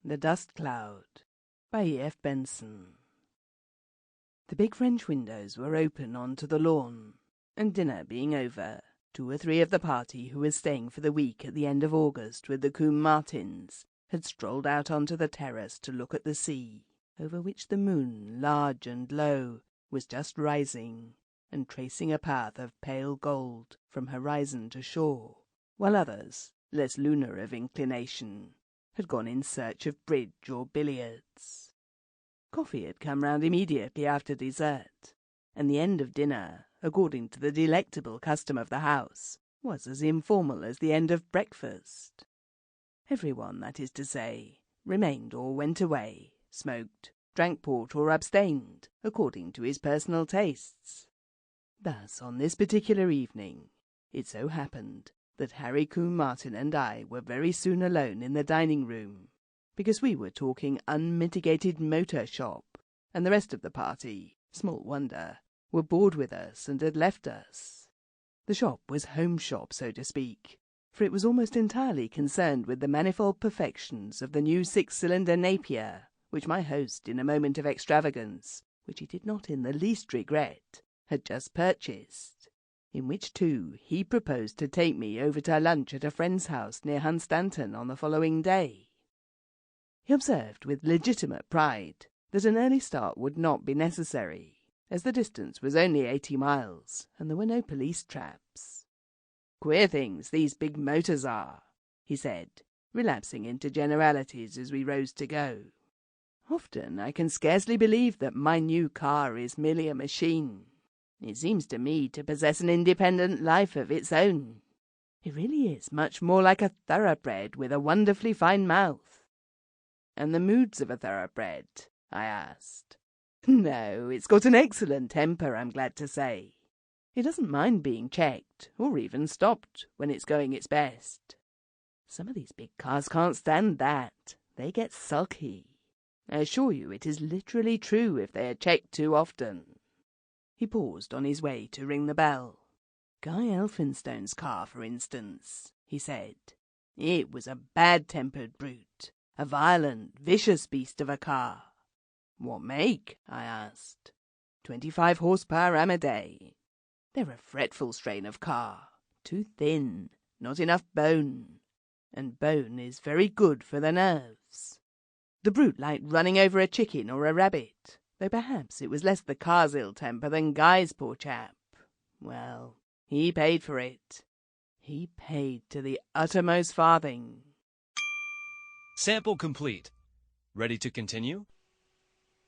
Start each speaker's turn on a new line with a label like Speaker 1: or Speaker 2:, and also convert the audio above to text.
Speaker 1: The Dust Cloud by E.F. Benson. The big French windows were open onto the lawn, and dinner being over, 2 or 3 of the party who were staying for the week at the end of August with the Combe Martins had strolled out onto the terrace to look at the sea, over which the moon, large and low, was just rising and tracing a path of pale gold from horizon to shore, while others, less lunar of inclination, had gone in search of bridge or billiards. Coffee had come round immediately after dessert, and the end of dinner, according to the delectable custom of the house, was as informal as the end of breakfast. Everyone, that is to say, remained or went away, smoked, drank port or abstained, according to his personal tastes. Thus, on this particular evening, it so happened that Harry Combe Martin and I were very soon alone in the dining-room, because we were talking unmitigated motor shop, and the rest of the party, small wonder, were bored with us and had left us. The shop was home shop, so to speak, for it was almost entirely concerned with the manifold perfections of the new 6-cylinder Napier, which my host, in a moment of extravagance, which he did not in the least regret, had just purchased, in which, too, he proposed to take me over to lunch at a friend's house near Hunstanton on the following day. He observed with legitimate pride that an early start would not be necessary, as the distance was only 80 miles, and there were no police traps. "Queer things these big motors are," he said, relapsing into generalities as we rose to go. "Often I can scarcely believe that my new car is merely a machine. It seems to me to possess an independent life of its own. It really is much more like a thoroughbred with a wonderfully fine mouth." "And the moods of a thoroughbred?" I asked. "No, it's got an excellent temper, I'm glad to say. It doesn't mind being checked, or even stopped, when it's going its best. Some of these big cars can't stand that. They get sulky. I assure you it is literally true if they are checked too often." He paused on his way to ring the bell. "Guy Elphinstone's car, for instance," he said. "It was a bad-tempered brute, a violent, vicious beast of a car." "What make?" I asked. 25 horsepower Amadei. They're a fretful strain of car, too thin, not enough bone, and bone is very good for the nerves. The brute liked running over a chicken or a rabbit, though perhaps it was less the car's ill temper than Guy's, poor chap. Well, he paid for it. He paid to the uttermost farthing.
Speaker 2: Sample complete. Ready to continue?